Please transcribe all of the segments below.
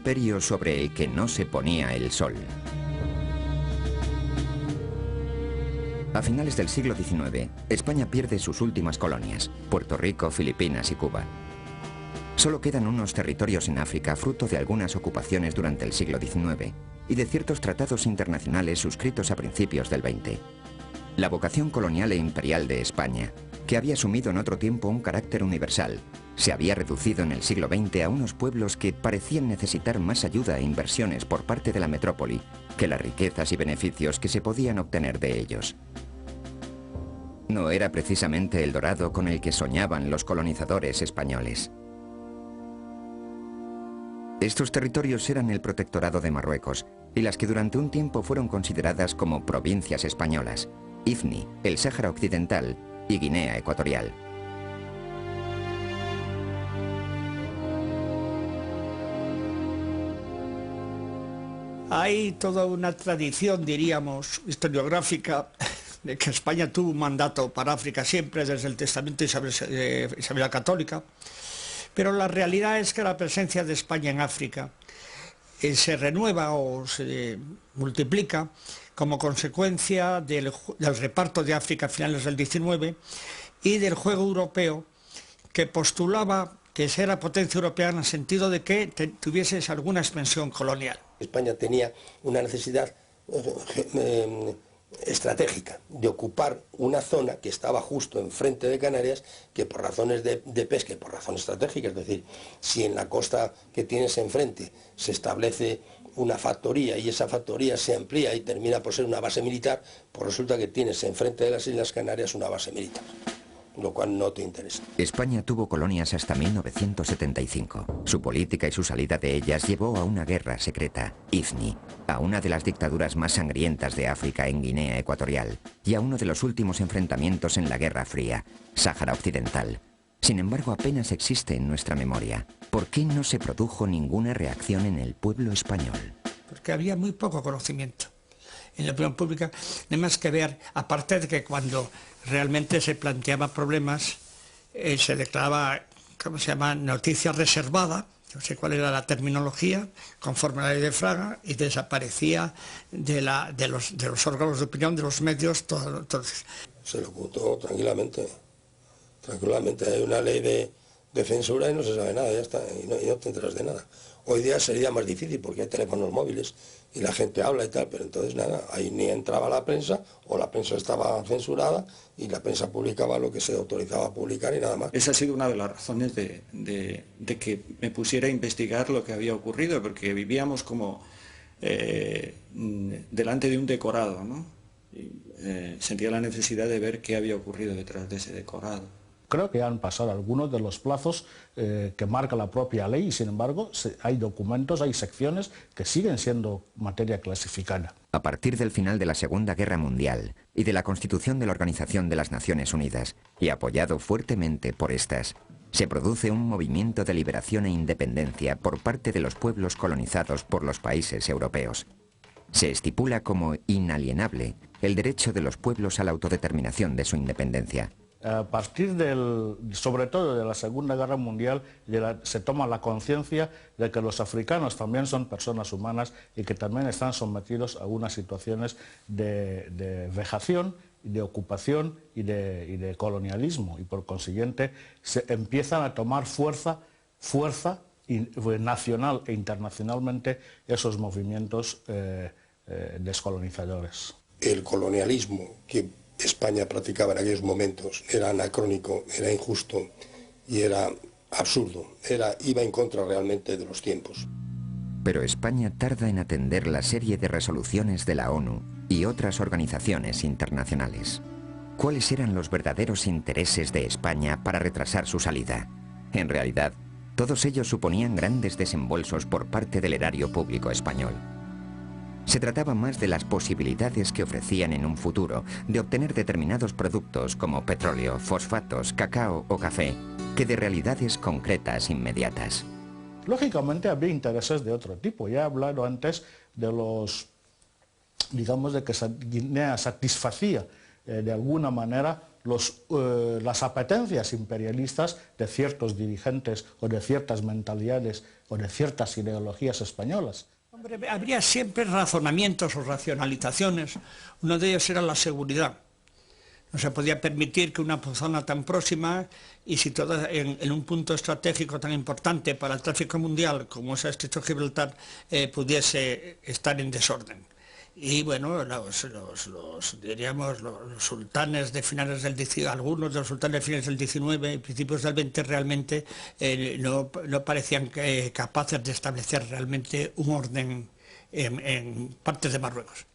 imperio sobre el que no se ponía el sol. A finales del siglo XIX, España pierde sus últimas colonias, Puerto Rico, Filipinas y Cuba. Solo quedan unos territorios en África fruto de algunas ocupaciones durante el siglo XIX y de ciertos tratados internacionales suscritos a principios del XX. La vocación colonial e imperial de España, que había asumido en otro tiempo un carácter universal, se había reducido en el siglo XX a unos pueblos que parecían necesitar más ayuda e inversiones por parte de la metrópoli que las riquezas y beneficios que se podían obtener de ellos. No era precisamente el dorado con el que soñaban los colonizadores españoles. Estos territorios eran el protectorado de Marruecos y las que durante un tiempo fueron consideradas como provincias españolas, Ifni, el Sáhara Occidental y Guinea Ecuatorial. Hay toda una tradición, diríamos, historiográfica, de que España tuvo un mandato para África siempre desde el testamento de Isabel la Católica, pero la realidad es que la presencia de España en África se renueva o se multiplica como consecuencia del reparto de África a finales del XIX y del juego europeo que postulaba que era potencia europea en el sentido de que tuviese alguna expansión colonial. España tenía una necesidad estratégica de ocupar una zona que estaba justo enfrente de Canarias, que por razones de pesca y por razones estratégicas, es decir, si en la costa que tienes enfrente se establece una factoría y esa factoría se amplía y termina por ser una base militar, pues resulta que tienes enfrente de las Islas Canarias una base militar, lo cual no te interesa. España tuvo colonias hasta 1975. Su política y su salida de ellas llevó a una guerra secreta, Ifni, a una de las dictaduras más sangrientas de África en Guinea Ecuatorial y a uno de los últimos enfrentamientos en la Guerra Fría, Sáhara Occidental. Sin embargo, apenas existe en nuestra memoria. ¿Por qué no se produjo ninguna reacción en el pueblo español? Porque había muy poco conocimiento en la opinión pública, no hay más que ver, aparte de que cuando realmente se planteaban problemas, se declaraba, ¿cómo se llama?, noticia reservada, no sé cuál era la terminología, conforme a la ley de Fraga, y desaparecía de los órganos de opinión, de los medios, todo. Se lo ocultó tranquilamente, hay una ley de censura y no se sabe nada, ya está, y no te enteras de nada. Hoy día sería más difícil porque hay teléfonos móviles y la gente habla y tal, pero entonces nada, ahí ni entraba la prensa o la prensa estaba censurada y la prensa publicaba lo que se autorizaba a publicar y nada más. Esa ha sido una de las razones de que me pusiera a investigar lo que había ocurrido, porque vivíamos como delante de un decorado, ¿no? Sentía la necesidad de ver qué había ocurrido detrás de ese decorado. Creo que han pasado algunos de los plazos que marca la propia ley y sin embargo hay documentos, hay secciones que siguen siendo materia clasificada. A partir del final de la Segunda Guerra Mundial y de la constitución de la Organización de las Naciones Unidas, y apoyado fuertemente por estas, se produce un movimiento de liberación e independencia por parte de los pueblos colonizados por los países europeos. Se estipula como inalienable el derecho de los pueblos a la autodeterminación de su independencia. A partir sobre todo de la Segunda Guerra Mundial, se toma la conciencia de que los africanos también son personas humanas y que también están sometidos a unas situaciones de vejación, de ocupación y de colonialismo, y por consiguiente se empiezan a tomar fuerza nacional e internacionalmente esos movimientos descolonizadores. El colonialismo que España practicaba en aquellos momentos era anacrónico, era injusto y era absurdo, iba en contra realmente de los tiempos. Pero España tarda en atender la serie de resoluciones de la ONU y otras organizaciones internacionales. ¿Cuáles eran los verdaderos intereses de España para retrasar su salida? En realidad, todos ellos suponían grandes desembolsos por parte del erario público español. Se trataba más de las posibilidades que ofrecían en un futuro de obtener determinados productos como petróleo, fosfatos, cacao o café, que de realidades concretas inmediatas. Lógicamente había intereses de otro tipo. Ya he hablado antes de los, digamos, de que Guinea satisfacía de alguna manera las apetencias imperialistas de ciertos dirigentes o de ciertas mentalidades o de ciertas ideologías españolas. Hombre, habría siempre razonamientos o racionalizaciones. Uno de ellos era la seguridad. No se podía permitir que una zona tan próxima y situada en un punto estratégico tan importante para el tráfico mundial como es el Estrecho de Gibraltar pudiese estar en desorden. Y bueno, los sultanes de finales del XIX, algunos de los sultanes de finales del XIX y principios del XX realmente no parecían capaces de establecer realmente un orden en partes de Marruecos.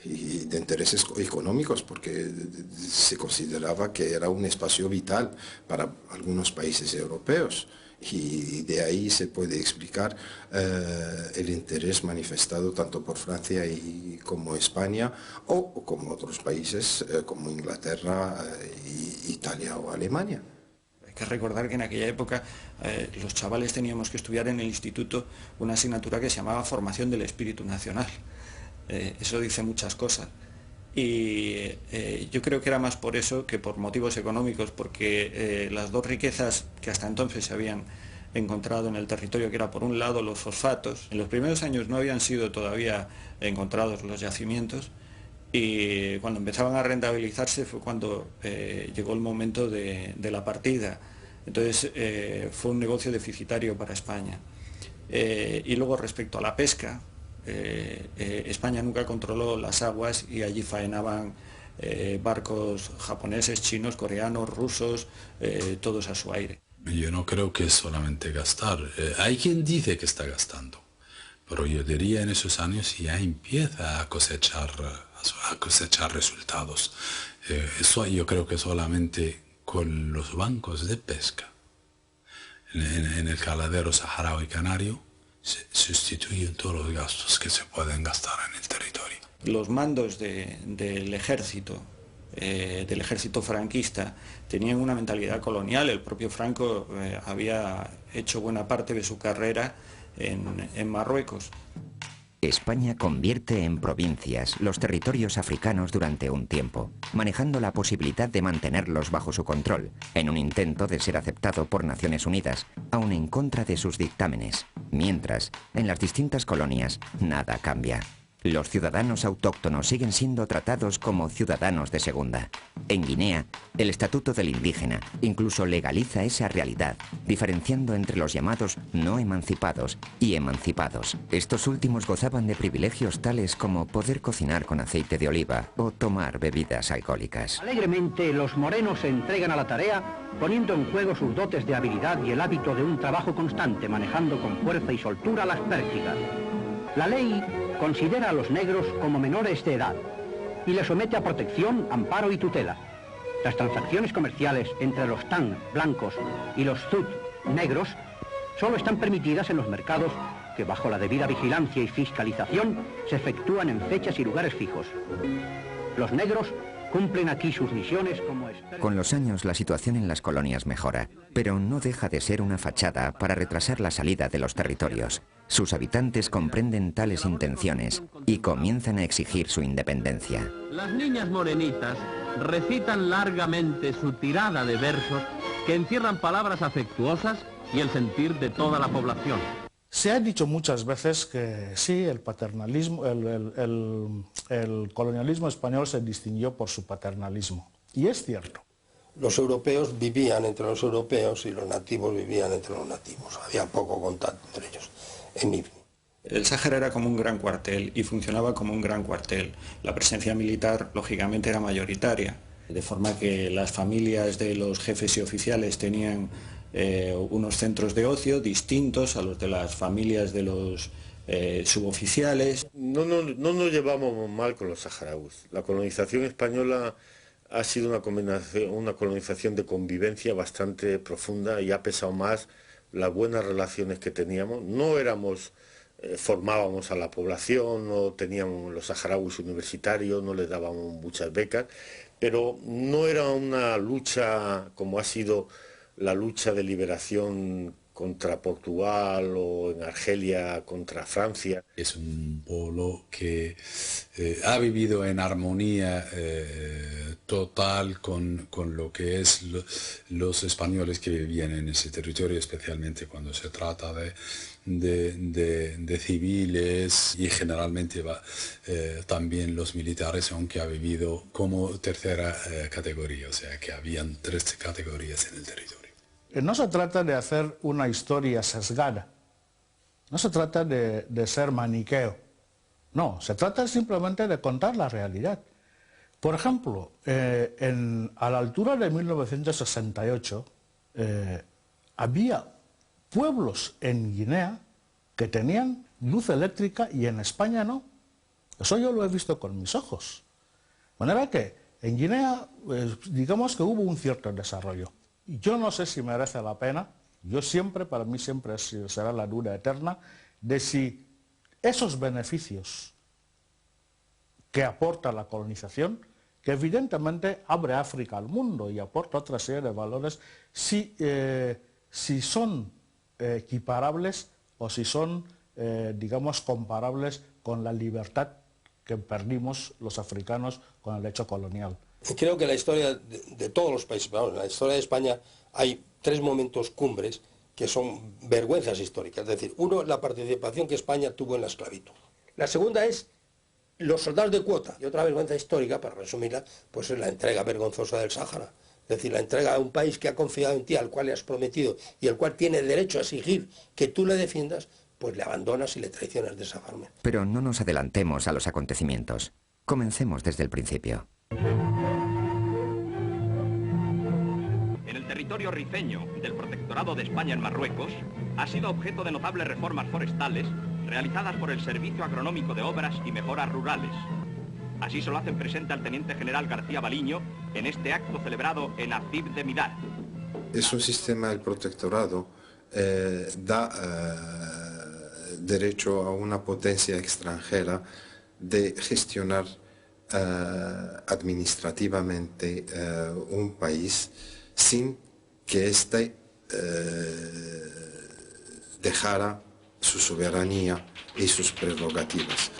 Y de intereses económicos, porque se consideraba que era un espacio vital para algunos países europeos. Y de ahí se puede explicar el interés manifestado tanto por Francia como España o como otros países como Inglaterra, Italia o Alemania. Hay que recordar que en aquella época los chavales teníamos que estudiar en el instituto una asignatura que se llamaba Formación del Espíritu Nacional. Eso dice muchas cosas. Y yo creo que era más por eso que por motivos económicos, porque las dos riquezas que hasta entonces se habían encontrado en el territorio, que era por un lado los fosfatos, en los primeros años no habían sido todavía encontrados los yacimientos, y cuando empezaban a rentabilizarse fue cuando llegó el momento de la partida. Entonces fue un negocio deficitario para España. Y luego respecto a la pesca, España nunca controló las aguas y allí faenaban barcos japoneses, chinos, coreanos, rusos, todos a su aire. Yo no creo que es solamente gastar. Hay quien dice que está gastando, pero yo diría en esos años ya empieza a cosechar resultados. Eso yo creo que solamente con los bancos de pesca en el caladero saharaui canario se sustituyen todos los gastos que se pueden gastar en el territorio. Los mandos del ejército franquista tenían una mentalidad colonial. El propio Franco había hecho buena parte de su carrera en Marruecos. España convierte en provincias los territorios africanos durante un tiempo, manejando la posibilidad de mantenerlos bajo su control, en un intento de ser aceptado por Naciones Unidas, aun en contra de sus dictámenes. Mientras, en las distintas colonias, nada cambia. Los ciudadanos autóctonos siguen siendo tratados como ciudadanos de segunda. En Guinea, el Estatuto del Indígena incluso legaliza esa realidad, diferenciando entre los llamados no emancipados y emancipados. Estos últimos gozaban de privilegios tales como poder cocinar con aceite de oliva o tomar bebidas alcohólicas. Alegremente, los morenos se entregan a la tarea, poniendo en juego sus dotes de habilidad y el hábito de un trabajo constante, manejando con fuerza y soltura las pértigas. La ley considera a los negros como menores de edad y les somete a protección, amparo y tutela. Las transacciones comerciales entre los tan blancos y los zut negros solo están permitidas en los mercados que bajo la debida vigilancia y fiscalización se efectúan en fechas y lugares fijos. Los negros cumplen aquí sus misiones como expertos. Con los años la situación en las colonias mejora, pero no deja de ser una fachada para retrasar la salida de los territorios. Sus habitantes comprenden tales intenciones y comienzan a exigir su independencia. Las niñas morenitas recitan largamente su tirada de versos que encierran palabras afectuosas y el sentir de toda la población. Se ha dicho muchas veces que sí, el paternalismo, el colonialismo español se distinguió por su paternalismo. Y es cierto. Los europeos vivían entre los europeos y los nativos vivían entre los nativos. Había poco contacto entre ellos. El Sáhara era como un gran cuartel y funcionaba como un gran cuartel. La presencia militar, lógicamente, era mayoritaria, de forma que las familias de los jefes y oficiales tenían unos centros de ocio distintos a los de las familias de los suboficiales. No nos llevamos mal con los saharauis. La colonización española ha sido una colonización de convivencia bastante profunda y ha pesado más las buenas relaciones que teníamos. No formábamos a la población, no teníamos los saharauis universitarios, no les dábamos muchas becas, pero no era una lucha como ha sido la lucha de liberación contra Portugal o en Argelia contra Francia. Es un pueblo que ha vivido en armonía total con lo que es los españoles que vivían en ese territorio, especialmente cuando se trata de civiles y generalmente también los militares, aunque ha vivido como tercera categoría, o sea que habían 3 categorías en el territorio. No se trata de hacer una historia sesgada, no se trata de ser maniqueo, no, se trata simplemente de contar la realidad. Por ejemplo, a la altura de 1968 había pueblos en Guinea que tenían luz eléctrica y en España no. Eso yo lo he visto con mis ojos. De manera que en Guinea, digamos que hubo un cierto desarrollo. Yo no sé si merece la pena, para mí siempre será la duda eterna, de si esos beneficios que aporta la colonización, que evidentemente abre África al mundo y aporta otra serie de valores, si son equiparables o si son, digamos, comparables con la libertad que perdimos los africanos con el hecho colonial. Creo que la historia de todos los países, pero en la historia de España hay 3 momentos cumbres que son vergüenzas históricas. Es decir, uno, la participación que España tuvo en la esclavitud. La segunda es los soldados de cuota. Y otra vergüenza histórica, para resumirla, pues es la entrega vergonzosa del Sáhara. Es decir, la entrega a un país que ha confiado en ti, al cual le has prometido y el cual tiene derecho a exigir que tú le defiendas, pues le abandonas y le traicionas de esa forma. Pero no nos adelantemos a los acontecimientos. Comencemos desde el principio. En el territorio rifeño del Protectorado de España en Marruecos ha sido objeto de notables reformas forestales realizadas por el Servicio Agronómico de Obras y Mejoras Rurales. Así se lo hacen presente al Teniente General García Baliño en este acto celebrado en Acib de Midar. Es un sistema del protectorado, da derecho a una potencia extranjera de gestionar administrativamente un país sin que éste dejara su soberanía y sus prerrogativas.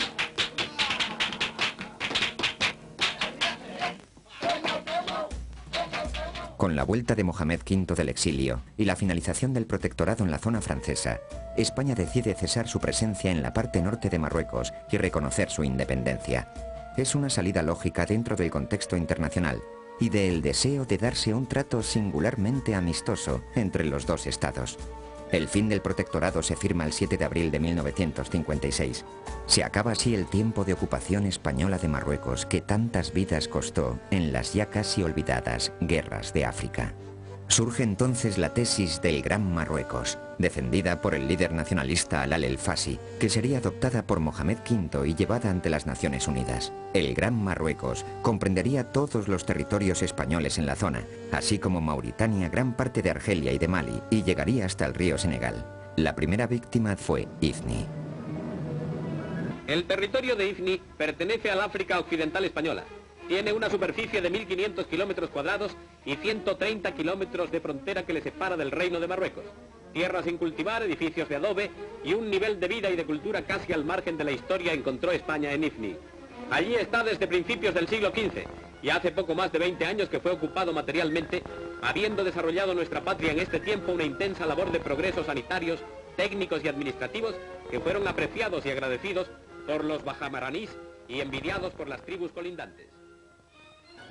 Con la vuelta de Mohamed V del exilio y la finalización del protectorado en la zona francesa, España decide cesar su presencia en la parte norte de Marruecos y reconocer su independencia. Es una salida lógica dentro del contexto internacional y del deseo de darse un trato singularmente amistoso entre los 2 estados. El fin del protectorado se firma el 7 de abril de 1956. Se acaba así el tiempo de ocupación española de Marruecos que tantas vidas costó en las ya casi olvidadas guerras de África. Surge entonces la tesis del Gran Marruecos, defendida por el líder nacionalista Alal El Fassi, que sería adoptada por Mohamed V y llevada ante las Naciones Unidas. El Gran Marruecos comprendería todos los territorios españoles en la zona, así como Mauritania, gran parte de Argelia y de Mali, y llegaría hasta el río Senegal. La primera víctima fue Ifni. El territorio de Ifni pertenece al África Occidental Española. Tiene una superficie de 1.500 kilómetros cuadrados y 130 kilómetros de frontera que le separa del Reino de Marruecos. Tierra sin cultivar, edificios de adobe y un nivel de vida y de cultura casi al margen de la historia encontró España en Ifni. Allí está desde principios del siglo XV y hace poco más de 20 años que fue ocupado materialmente, habiendo desarrollado nuestra patria en este tiempo una intensa labor de progresos sanitarios, técnicos y administrativos que fueron apreciados y agradecidos por los bajamaránís y envidiados por las tribus colindantes.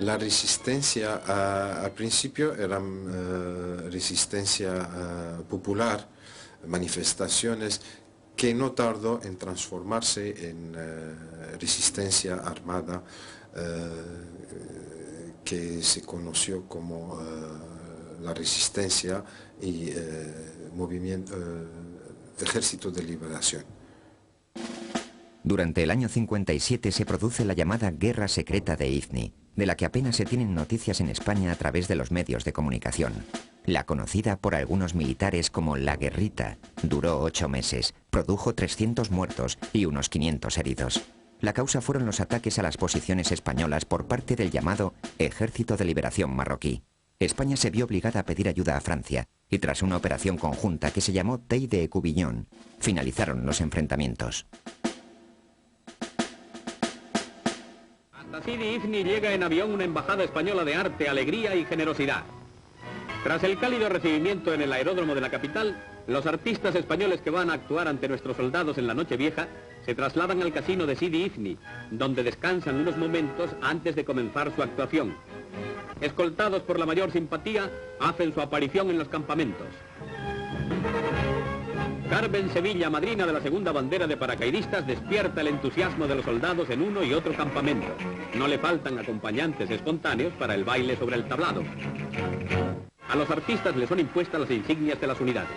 La resistencia al principio era resistencia popular, manifestaciones que no tardó en transformarse en resistencia armada que se conoció como la resistencia y movimiento Ejército de Liberación. Durante el año 57 se produce la llamada Guerra Secreta de Ifni, de la que apenas se tienen noticias en España a través de los medios de comunicación. La conocida por algunos militares como la Guerrita duró 8 meses, produjo 300 muertos y unos 500 heridos. La causa fueron los ataques a las posiciones españolas por parte del llamado Ejército de Liberación marroquí. España se vio obligada a pedir ayuda a Francia y tras una operación conjunta que se llamó Tey de Ecubillón, finalizaron los enfrentamientos. Hasta Sidi Ifni llega en avión una embajada española de arte, alegría y generosidad. Tras el cálido recibimiento en el aeródromo de la capital, los artistas españoles que van a actuar ante nuestros soldados en la Nochevieja se trasladan al casino de Sidi Ifni, donde descansan unos momentos antes de comenzar su actuación. Escoltados por la mayor simpatía, hacen su aparición en los campamentos. Carmen Sevilla, madrina de la segunda bandera de paracaidistas, despierta el entusiasmo de los soldados en uno y otro campamento. No le faltan acompañantes espontáneos para el baile sobre el tablado. A los artistas les son impuestas las insignias de las unidades.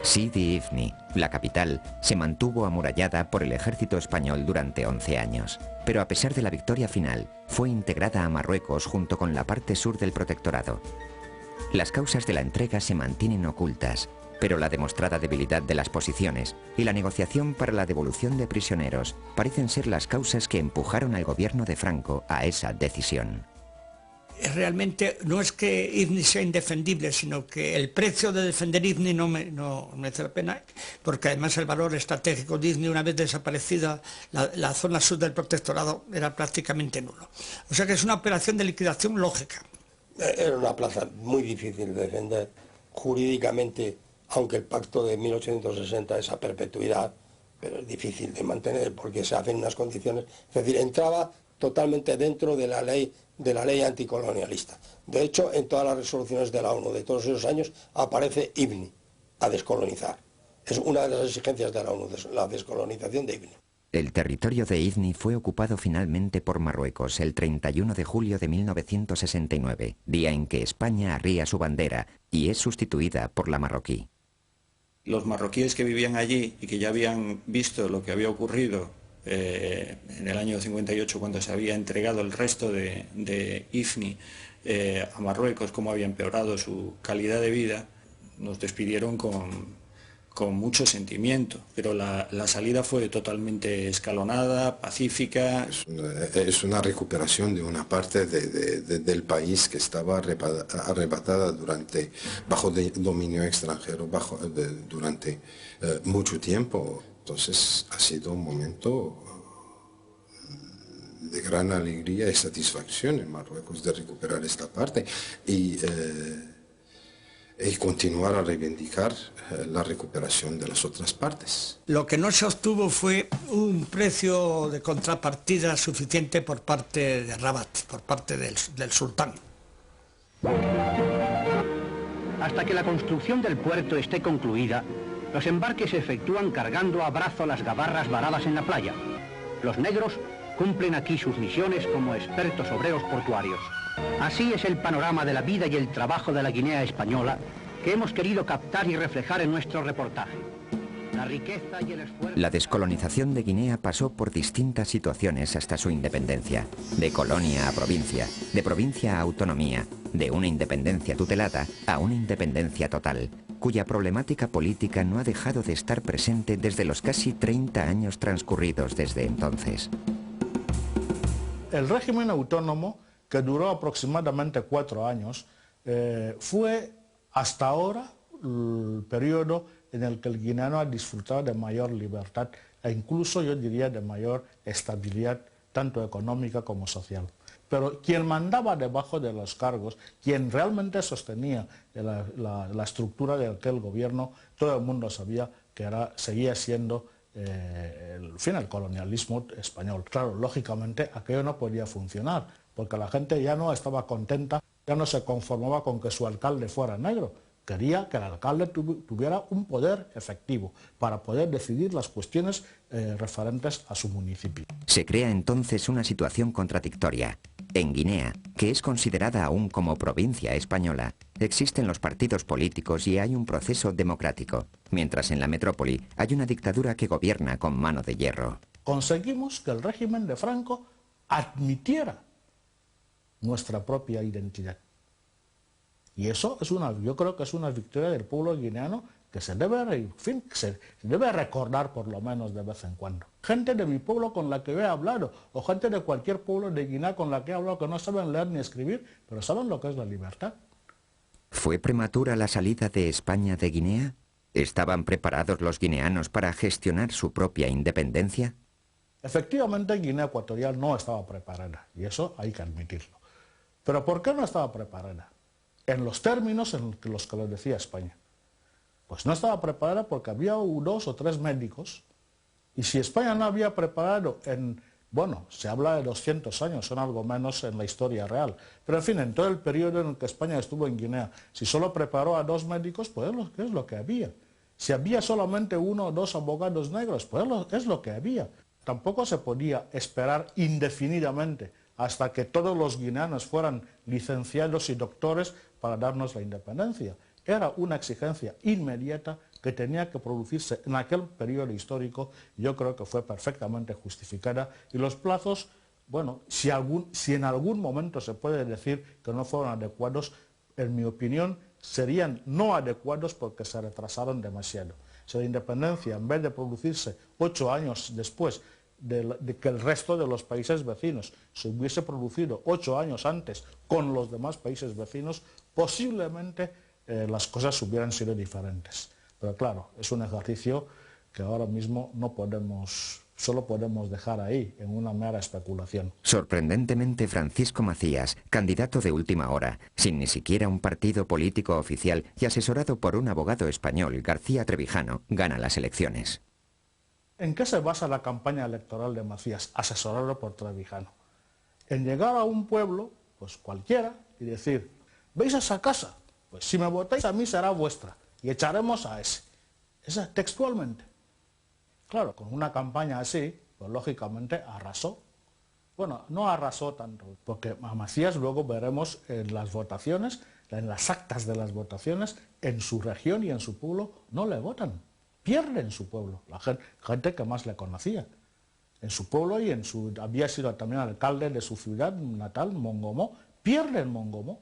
Sidi Ifni, la capital, se mantuvo amurallada por el ejército español durante 11 años, pero a pesar de la victoria final, fue integrada a Marruecos junto con la parte sur del protectorado. Las causas de la entrega se mantienen ocultas, pero la demostrada debilidad de las posiciones y la negociación para la devolución de prisioneros parecen ser las causas que empujaron al gobierno de Franco a esa decisión. Realmente no es que Ifni sea indefendible, sino que el precio de defender Ifni no merece la pena, porque además el valor estratégico de Ifni, una vez desaparecida la zona sur del protectorado, era prácticamente nulo. O sea que es una operación de liquidación lógica. Era una plaza muy difícil de defender jurídicamente, aunque el pacto de 1860 es a perpetuidad, pero es difícil de mantener porque se hacen unas condiciones, es decir, entraba totalmente dentro de la ley anticolonialista. De hecho, en todas las resoluciones de la ONU de todos esos años aparece Ifni, a descolonizar. Es una de las exigencias de la ONU, la descolonización de Ifni. El territorio de Ifni fue ocupado finalmente por Marruecos el 31 de julio de 1969, día en que España arría su bandera y es sustituida por la marroquí. Los marroquíes que vivían allí y que ya habían visto lo que había ocurrido en el año 58, cuando se había entregado el resto de Ifni a Marruecos, cómo había empeorado su calidad de vida, nos despidieron con mucho sentimiento, pero la salida fue totalmente escalonada, pacífica. Es una recuperación de una parte del país que estaba arrebatada bajo dominio extranjero durante mucho tiempo. Entonces ha sido un momento de gran alegría y satisfacción en Marruecos de recuperar esta parte y continuar a reivindicar la recuperación de las otras partes. Lo que no se obtuvo fue un precio de contrapartida suficiente por parte de Rabat, por parte del sultán. Hasta que la construcción del puerto esté concluida, los embarques se efectúan cargando a brazo las gabarras varadas en la playa. Los negros cumplen aquí sus misiones como expertos obreros portuarios. Así es el panorama de la vida y el trabajo de la Guinea española que hemos querido captar y reflejar en nuestro reportaje. La riqueza y el esfuerzo... La descolonización de Guinea pasó por distintas situaciones hasta su independencia, de colonia a provincia, de provincia a autonomía, de una independencia tutelada a una independencia total, cuya problemática política no ha dejado de estar presente desde los casi 30 años transcurridos desde entonces. El régimen autónomo, que duró aproximadamente 4 años, fue hasta ahora el periodo en el que el guineano ha disfrutado de mayor libertad e incluso, yo diría, de mayor estabilidad, tanto económica como social. Pero quien mandaba debajo de los cargos, quien realmente sostenía la estructura de aquel gobierno, todo el mundo sabía que seguía siendo el colonialismo español. Claro, lógicamente aquello no podía funcionar, porque la gente ya no estaba contenta, ya no se conformaba con que su alcalde fuera negro. Quería que el alcalde tuviera un poder efectivo para poder decidir las cuestiones referentes a su municipio. Se crea entonces una situación contradictoria. En Guinea, que es considerada aún como provincia española, existen los partidos políticos y hay un proceso democrático, mientras en la metrópoli hay una dictadura que gobierna con mano de hierro. Conseguimos que el régimen de Franco admitiera nuestra propia identidad. Y eso yo creo que es una victoria del pueblo guineano que se debe recordar por lo menos de vez en cuando. Gente de mi pueblo con la que he hablado, o gente de cualquier pueblo de Guinea con la que he hablado, que no saben leer ni escribir, pero saben lo que es la libertad. ¿Fue prematura la salida de España de Guinea? ¿Estaban preparados los guineanos para gestionar su propia independencia? Efectivamente, Guinea Ecuatorial no estaba preparada, y eso hay que admitirlo. ¿Pero por qué no estaba preparada? En los términos en los que lo decía España. Pues no estaba preparada porque había 2 o 3 médicos, y si España no había preparado bueno, se habla de 200 años, son algo menos en la historia real, pero en fin, en todo el periodo en el que España estuvo en Guinea, si solo preparó a 2 médicos, pues es lo que había. Si había solamente 1 o 2 abogados negros, pues es lo que había. Tampoco se podía esperar indefinidamente hasta que todos los guineanos fueran licenciados y doctores para darnos la independencia. Era una exigencia inmediata que tenía que producirse en aquel periodo histórico. Yo creo que fue perfectamente justificada, y los plazos, bueno, si en algún momento se puede decir que no fueron adecuados, en mi opinión serían no adecuados porque se retrasaron demasiado. Si la independencia, en vez de producirse 8 años después de que el resto de los países vecinos se hubiese producido 8 años antes con los demás países vecinos, posiblemente las cosas hubieran sido diferentes. Pero claro, es un ejercicio que ahora mismo solo podemos dejar ahí, en una mera especulación. Sorprendentemente, Francisco Macías, candidato de última hora, sin ni siquiera un partido político oficial y asesorado por un abogado español, García Trevijano, gana las elecciones. ¿En qué se basa la campaña electoral de Macías, asesorado por Trevijano? En llegar a un pueblo, pues cualquiera, y decir, ¿veis esa casa? Pues si me votáis a mí será vuestra, y echaremos a ese. Esa textualmente. Claro, con una campaña así, pues lógicamente arrasó. Bueno, no arrasó tanto, porque a Macías luego veremos en las votaciones, en las actas de las votaciones, en su región y en su pueblo, no le votan. Pierden su pueblo, la gente que más le conocía. En su pueblo y había sido también alcalde de su ciudad natal, Mongomo, pierden Mongomo.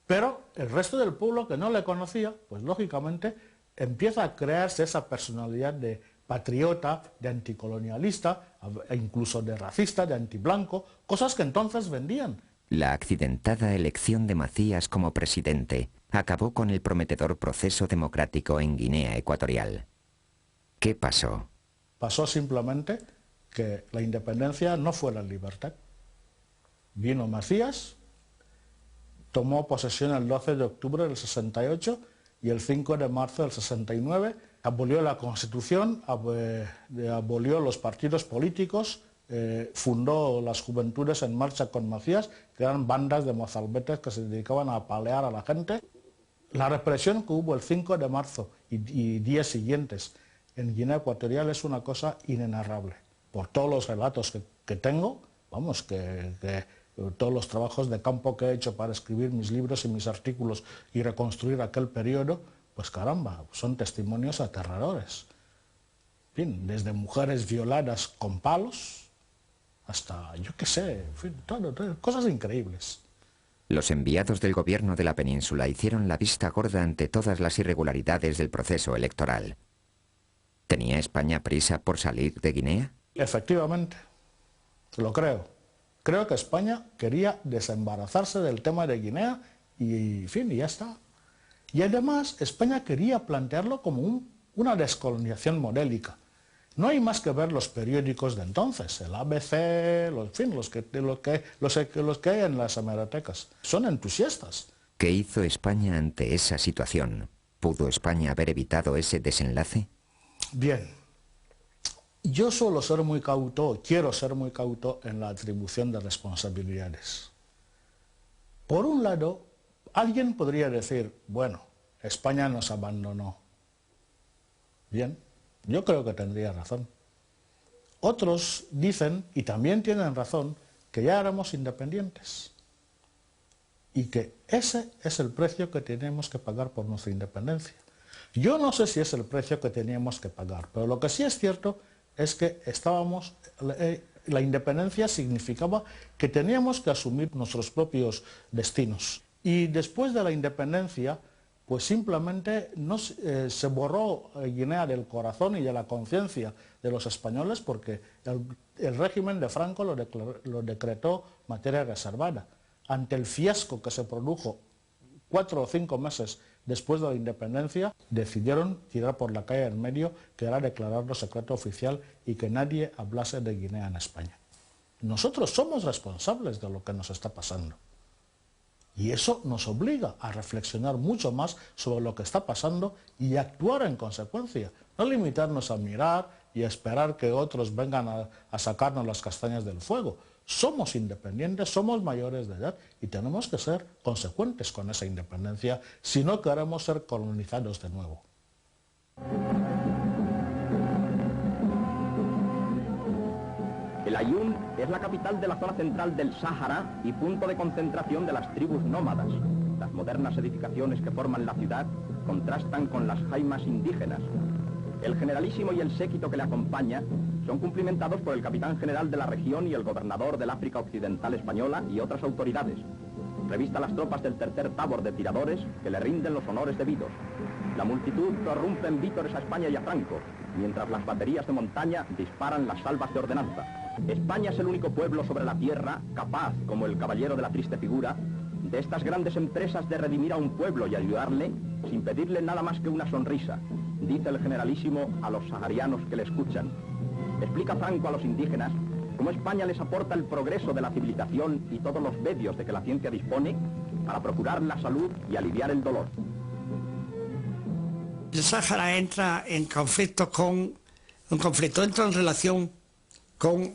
Pero el resto del pueblo que no le conocía, pues lógicamente empieza a crearse esa personalidad de patriota, de anticolonialista, e incluso de racista, de antiblanco, cosas que entonces vendían. La accidentada elección de Macías como presidente acabó con el prometedor proceso democrático en Guinea Ecuatorial. ¿Qué pasó? Pasó simplemente que la independencia no fue la libertad. Vino Macías, tomó posesión el 12 de octubre del 68 y el 5 de marzo del 69, abolió la Constitución, abolió los partidos políticos, fundó las Juventudes en Marcha con Macías, que eran bandas de mozalbetes que se dedicaban a apalear a la gente. La represión que hubo el 5 de marzo y días siguientes en Guinea Ecuatorial es una cosa inenarrable. Por todos los relatos que tengo, vamos, todos los trabajos de campo que he hecho para escribir mis libros y mis artículos y reconstruir aquel periodo, pues caramba, son testimonios aterradores. En fin, desde mujeres violadas con palos hasta, yo qué sé, en fin, todo, cosas increíbles. Los enviados del gobierno de la península hicieron la vista gorda ante todas las irregularidades del proceso electoral. ¿Tenía España prisa por salir de Guinea? Efectivamente, lo creo. Creo que España quería desembarazarse del tema de Guinea y, en fin, y ya está. Y además, España quería plantearlo como una descolonización modélica. No hay más que ver los periódicos de entonces, el ABC, los que hay en las hemerotecas. Son entusiastas. ¿Qué hizo España ante esa situación? ¿Pudo España haber evitado ese desenlace? Bien. Yo suelo ser muy cauto, quiero ser muy cauto en la atribución de responsabilidades. Por un lado, alguien podría decir, bueno, España nos abandonó. Bien, yo creo que tendría razón. Otros dicen, y también tienen razón, que ya éramos independientes. Y que ese es el precio que tenemos que pagar por nuestra independencia. Yo no sé si es el precio que teníamos que pagar, pero lo que sí es cierto es que la independencia significaba que teníamos que asumir nuestros propios destinos. Y después de la independencia, pues simplemente se borró Guinea del corazón y de la conciencia de los españoles porque el régimen de Franco lo decretó materia reservada. Ante el fiasco que se produjo 4 o 5 meses después de la independencia, decidieron tirar por la calle en medio, que era declararlo secreto oficial y que nadie hablase de Guinea en España. Nosotros somos responsables de lo que nos está pasando. Y eso nos obliga a reflexionar mucho más sobre lo que está pasando y actuar en consecuencia. No limitarnos a mirar y a esperar que otros vengan a sacarnos las castañas del fuego. Somos independientes, somos mayores de edad y tenemos que ser consecuentes con esa independencia si no queremos ser colonizados de nuevo. El Aaiún es la capital de la zona central del Sáhara y punto de concentración de las tribus nómadas. Las modernas edificaciones que forman la ciudad contrastan con las jaimas indígenas. El generalísimo y el séquito que le acompaña son cumplimentados por el capitán general de la región y el gobernador del África Occidental Española y otras autoridades. Revista las tropas del tercer tabor de tiradores que le rinden los honores debidos. La multitud prorrumpe en vítores a España y a Franco, mientras las baterías de montaña disparan las salvas de ordenanza. España es el único pueblo sobre la tierra capaz, como el caballero de la triste figura, de estas grandes empresas de redimir a un pueblo y ayudarle sin pedirle nada más que una sonrisa, dice el generalísimo a los saharianos que le escuchan. Explica Franco a los indígenas cómo España les aporta el progreso de la civilización y todos los medios de que la ciencia dispone para procurar la salud y aliviar el dolor. El Sáhara entra en conflicto entra en relación con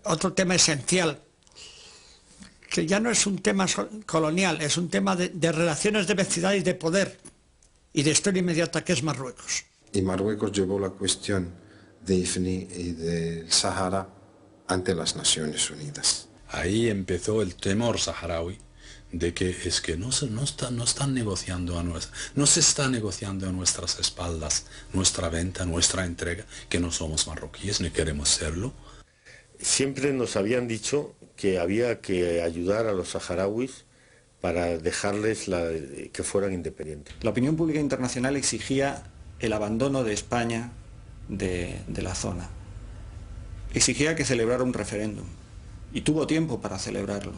otro tema esencial, que ya no es un tema colonial, es un tema de relaciones de vecindad y de poder y de historia inmediata, que es Marruecos. Y Marruecos llevó la cuestión de Ifni y del Sahara ante las Naciones Unidas. Ahí empezó el temor saharaui de que es que no se está negociando no se está negociando a nuestras espaldas nuestra venta, nuestra entrega, que no somos marroquíes ni queremos serlo. Siempre nos habían dicho que había que ayudar a los saharauis para dejarles que fueran independientes. La opinión pública internacional exigía el abandono de España de la zona. Exigía que celebrara un referéndum y tuvo tiempo para celebrarlo.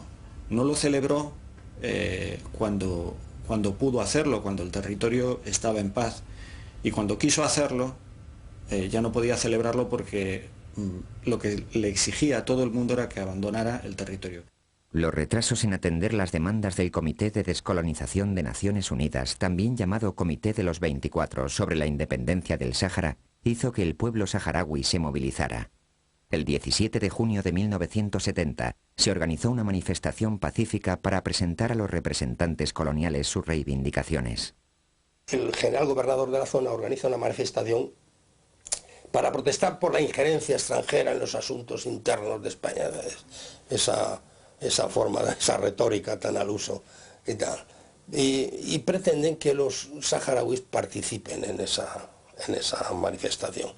No lo celebró cuando pudo hacerlo, cuando el territorio estaba en paz, y cuando quiso hacerlo ya no podía celebrarlo porque lo que le exigía a todo el mundo era que abandonara el territorio. Los retrasos en atender las demandas del Comité de Descolonización de Naciones Unidas, también llamado Comité de los 24 sobre la independencia del Sáhara, hizo que el pueblo saharaui se movilizara. El 17 de junio de 1970 se organizó una manifestación pacífica para presentar a los representantes coloniales sus reivindicaciones. El general gobernador de la zona organiza una manifestación para protestar por la injerencia extranjera en los asuntos internos de España. Esa forma, esa retórica tan al uso y tal. Y pretenden que los saharauis participen en esa manifestación.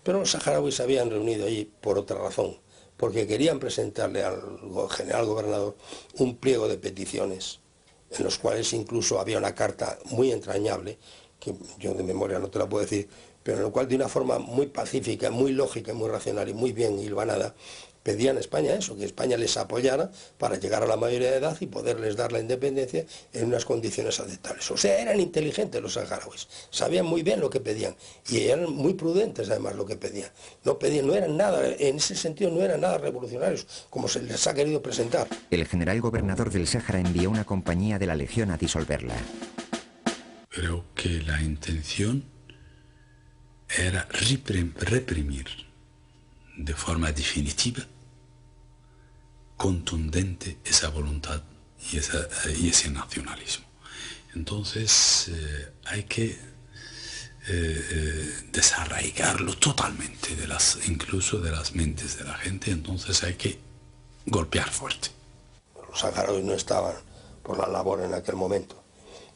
Pero los saharauis se habían reunido allí por otra razón, porque querían presentarle al general gobernador un pliego de peticiones, en los cuales incluso había una carta muy entrañable, que yo de memoria no te la puedo decir, pero en la cual de una forma muy pacífica, muy lógica, muy racional y muy bien hilvanada, pedían a España eso, que España les apoyara para llegar a la mayoría de edad y poderles dar la independencia en unas condiciones aceptables. O sea, eran inteligentes los saharauis, sabían muy bien lo que pedían y eran muy prudentes además lo que pedían. No eran nada, en ese sentido no eran nada revolucionarios, como se les ha querido presentar. El general gobernador del Sáhara envió una compañía de la Legión a disolverla. Creo que la intención era reprimir de forma definitiva, contundente, esa voluntad y ese nacionalismo. Entonces hay que desarraigarlo totalmente incluso de las mentes de la gente. Entonces hay que golpear fuerte. Los saharauis no estaban por la labor en aquel momento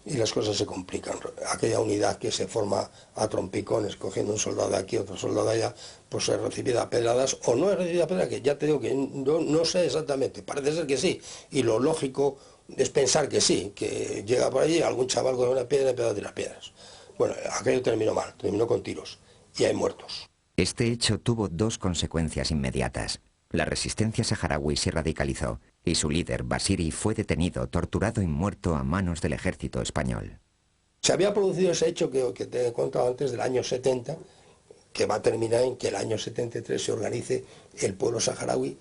y las cosas se complican. Aquella unidad que se forma a trompicones, cogiendo un soldado de aquí, otro soldado de allá, pues es recibida a pedradas, o no es recibida a pedradas, que ya te digo que no sé exactamente, parece ser que sí, y lo lógico es pensar que sí, que llega por allí algún chaval con una piedra y empieza a tirar piedras. Bueno, aquello terminó mal, terminó con tiros, y hay muertos. Este hecho tuvo dos consecuencias inmediatas. La resistencia saharaui se radicalizó y su líder, Basiri, fue detenido, torturado y muerto a manos del ejército español. Se había producido ese hecho que te he contado antes del año 70, que va a terminar en que el año 73 se organice el pueblo saharaui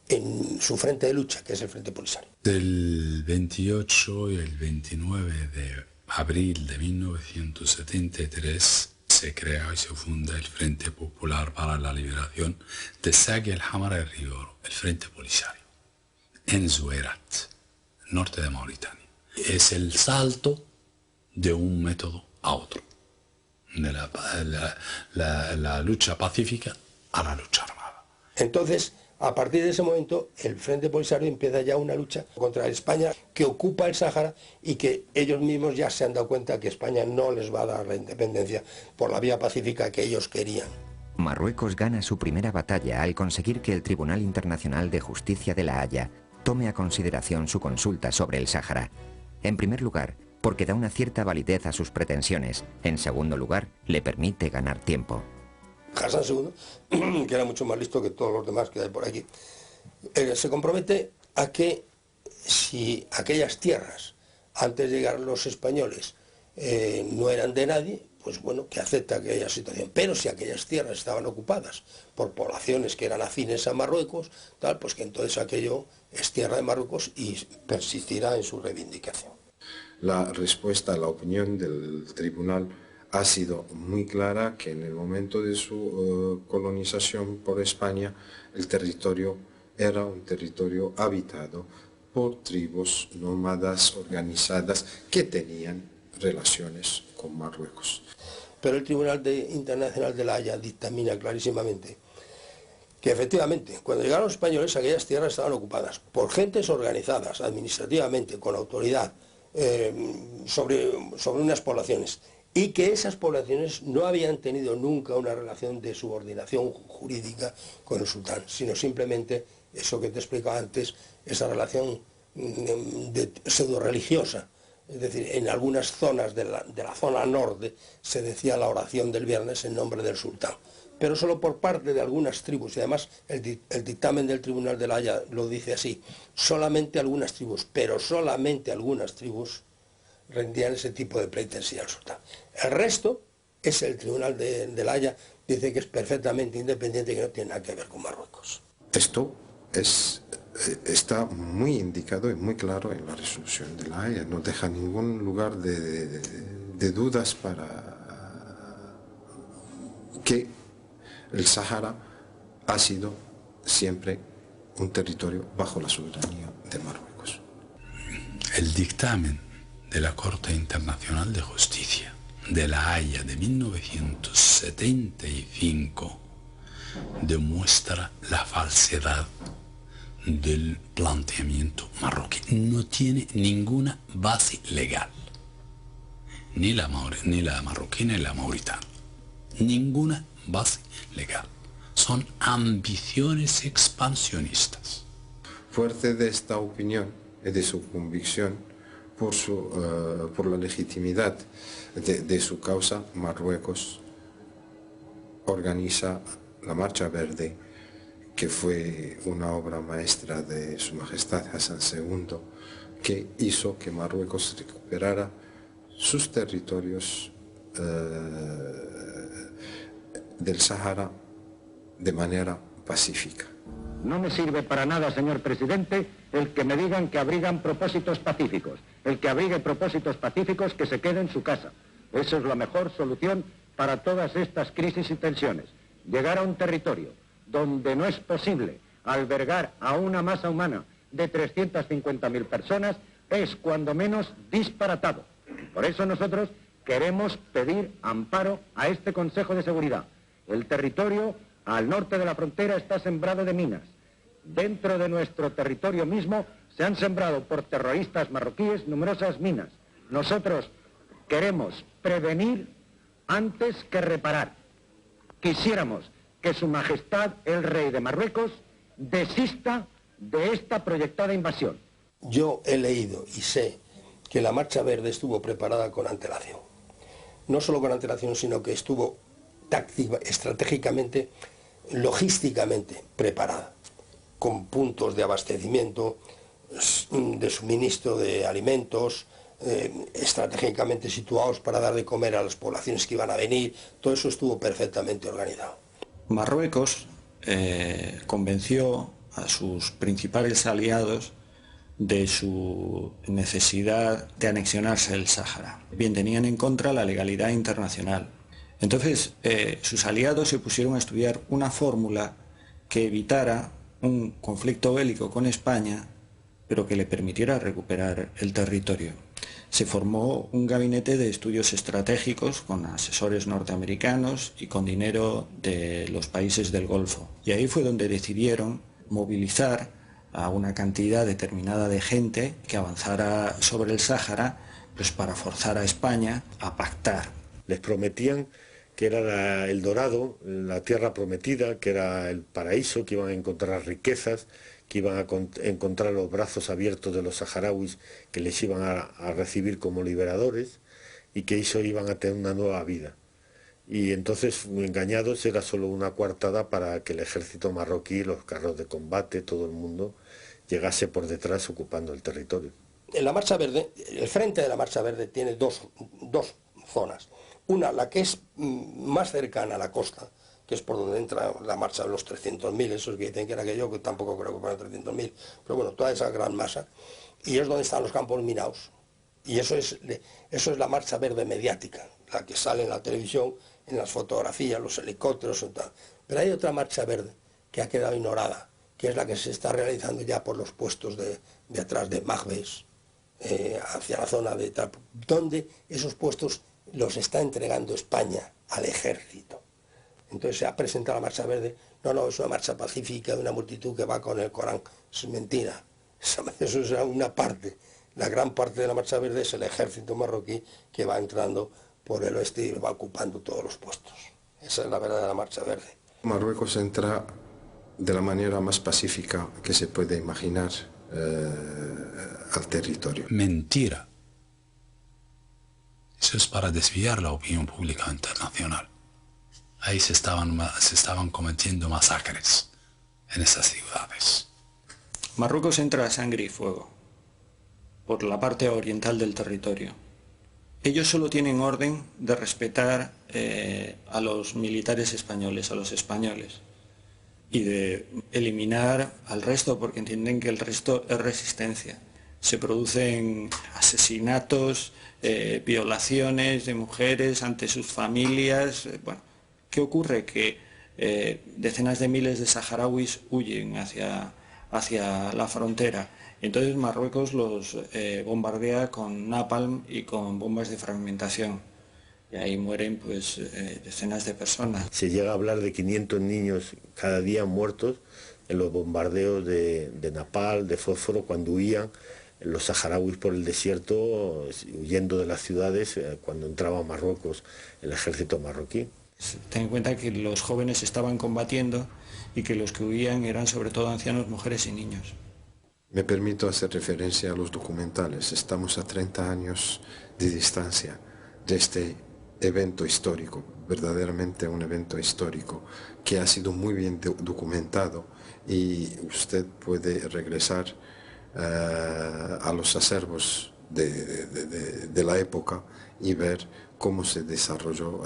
en su frente de lucha, que es el Frente Polisario. Del 28 y el 29 de abril de 1973 se crea y se funda el Frente Popular para la Liberación de Sagui el Hamara y Rigoro, el Frente Polisario, en Zuerat, norte de Mauritania. Es el salto de un método a otro, de la lucha pacífica a la lucha armada. Entonces, a partir de ese momento, el Frente Polisario empieza ya una lucha contra España que ocupa el Sáhara y que ellos mismos ya se han dado cuenta que España no les va a dar la independencia por la vía pacífica que ellos querían. Marruecos gana su primera batalla al conseguir que el Tribunal Internacional de Justicia de La Haya tome a consideración su consulta sobre el Sáhara. En primer lugar, porque da una cierta validez a sus pretensiones. En segundo lugar, le permite ganar tiempo. Hassan II, que era mucho más listo que todos los demás que hay por aquí, se compromete a que si aquellas tierras, antes de llegar los españoles, no eran de nadie, pues bueno, que acepta aquella situación. Pero si aquellas tierras estaban ocupadas por poblaciones que eran afines a Marruecos, tal, pues que entonces aquello es tierra de Marruecos y persistirá en su reivindicación. La respuesta a la opinión del tribunal ha sido muy clara, que en el momento de su colonización por España, el territorio era un territorio habitado por tribus nómadas organizadas que tenían relaciones con Marruecos. Pero el Tribunal Internacional de La Haya dictamina clarísimamente que efectivamente, cuando llegaron los españoles, aquellas tierras estaban ocupadas por gentes organizadas administrativamente, con autoridad, sobre unas poblaciones, y que esas poblaciones no habían tenido nunca una relación de subordinación jurídica con el sultán, sino simplemente eso que te explicaba antes, esa relación pseudo-religiosa. Es decir, en algunas zonas de la zona norte se decía la oración del viernes en nombre del sultán, pero solo por parte de algunas tribus, y además el dictamen del Tribunal de La Haya lo dice así, solamente algunas tribus, pero solamente algunas tribus rendían ese tipo de pleitesía al sultán. El resto es el Tribunal de La Haya, dice que es perfectamente independiente y que no tiene nada que ver con Marruecos. Esto está muy indicado y muy claro en la resolución de La Haya, no deja ningún lugar de dudas para que el Sáhara ha sido siempre un territorio bajo la soberanía de Marruecos. El dictamen de la Corte Internacional de Justicia de La Haya de 1975 demuestra la falsedad del planteamiento marroquí. No tiene ninguna base legal, ni la marroquí ni la mauritana, ninguna base legal. Son ambiciones expansionistas. Fuerte de esta opinión y de su convicción por la legitimidad de su causa, Marruecos organiza la Marcha Verde, que fue una obra maestra de Su Majestad Hassan II, que hizo que Marruecos recuperara sus territorios del Sáhara de manera pacífica. No me sirve para nada, señor presidente, el que me digan que abrigan propósitos pacíficos. El que abrigue propósitos pacíficos, que se quede en su casa. Esa es la mejor solución para todas estas crisis y tensiones. Llegar a un territorio donde no es posible albergar a una masa humana de 350.000 personas es cuando menos disparatado. Por eso nosotros queremos pedir amparo a este Consejo de Seguridad. El territorio al norte de la frontera está sembrado de minas. Dentro de nuestro territorio mismo se han sembrado por terroristas marroquíes numerosas minas. Nosotros queremos prevenir antes que reparar. Quisiéramos que Su Majestad el Rey de Marruecos desista de esta proyectada invasión. Yo he leído y sé que la Marcha Verde estuvo preparada con antelación. No solo con antelación, sino que estuvo estratégicamente, logísticamente preparada. con puntos de abastecimiento, de suministro de alimentos, estratégicamente situados para dar de comer a las poblaciones que iban a venir. Todo eso estuvo perfectamente organizado. Marruecos convenció a sus principales aliados de su necesidad de anexionarse el Sáhara. Bien, tenían en contra la legalidad internacional. Entonces, sus aliados se pusieron a estudiar una fórmula que evitara un conflicto bélico con España, pero que le permitiera recuperar el territorio. Se formó un gabinete de estudios estratégicos con asesores norteamericanos y con dinero de los países del Golfo. Y ahí fue donde decidieron movilizar a una cantidad determinada de gente que avanzara sobre el Sáhara, pues para forzar a España a pactar. Les prometían que era el Dorado, la tierra prometida, que era el paraíso, que iban a encontrar riquezas, que iban a encontrar los brazos abiertos de los saharauis que les iban a recibir como liberadores y que eso iban a tener una nueva vida. Y entonces, engañados, era solo una coartada para que el ejército marroquí, los carros de combate, todo el mundo, llegase por detrás ocupando el territorio. En la Marcha Verde, el frente de la Marcha Verde tiene dos zonas. Una, la que es más cercana a la costa, que es por donde entra la marcha de los 300.000, esos que dicen que era aquello, que tampoco creo que fueran 300.000, pero bueno, toda esa gran masa, y es donde están los campos minados. Y eso es la Marcha Verde mediática, la que sale en la televisión, en las fotografías, los helicópteros y tal. Pero hay otra Marcha Verde que ha quedado ignorada, que es la que se está realizando ya por los puestos de atrás de Magbes, hacia la zona de tal, donde esos puestos los está entregando España al ejército. Entonces se ha presentado la Marcha Verde. No, es una marcha pacífica de una multitud que va con el Corán. Es mentira. Eso es una parte. La gran parte de la Marcha Verde es el ejército marroquí que va entrando por el oeste y va ocupando todos los puestos. Esa es la verdadera Marcha Verde. Marruecos entra de la manera más pacífica que se puede imaginar al territorio. Mentira. Eso es para desviar la opinión pública internacional. Ahí se estaban cometiendo masacres en esas ciudades. Marruecos entra a sangre y fuego por la parte oriental del territorio. Ellos solo tienen orden de respetar a los militares españoles, a los españoles, y de eliminar al resto, porque entienden que el resto es resistencia. Se producen asesinatos, violaciones de mujeres ante sus familias. Bueno, ¿qué ocurre? Que decenas de miles de saharauis huyen hacia la frontera. Entonces Marruecos los bombardea con napalm y con bombas de fragmentación. Y ahí mueren pues decenas de personas. Se llega a hablar de 500 niños cada día muertos en los bombardeos de napalm, de fósforo, cuando huían los saharauis por el desierto, huyendo de las ciudades, cuando entraba a Marruecos el ejército marroquí. Ten en cuenta que los jóvenes estaban combatiendo y que los que huían eran sobre todo ancianos, mujeres y niños. Me permito hacer referencia a los documentales. Estamos a 30 años de distancia de este evento histórico, verdaderamente un evento histórico, que ha sido muy bien documentado, y usted puede regresar a los acervos de la época y ver cómo se desarrolló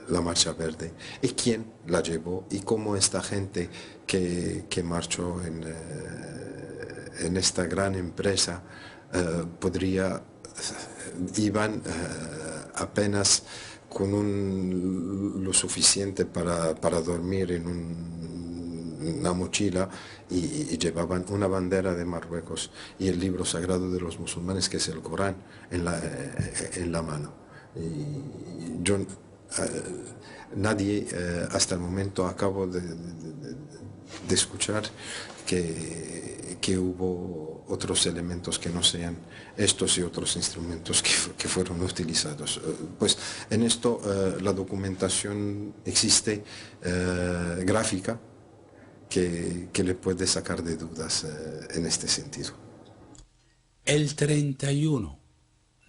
la Marcha Verde y quién la llevó y cómo esta gente que marchó en esta gran empresa iban apenas con lo suficiente para dormir en una mochila y llevaban una bandera de Marruecos y el libro sagrado de los musulmanes, que es el Corán, en la mano. Y yo, nadie hasta el momento acabo de escuchar que hubo otros elementos que no sean estos y otros instrumentos que fueron utilizados. Pues en esto la documentación existe gráfica que le puede sacar de dudas en este sentido. El 31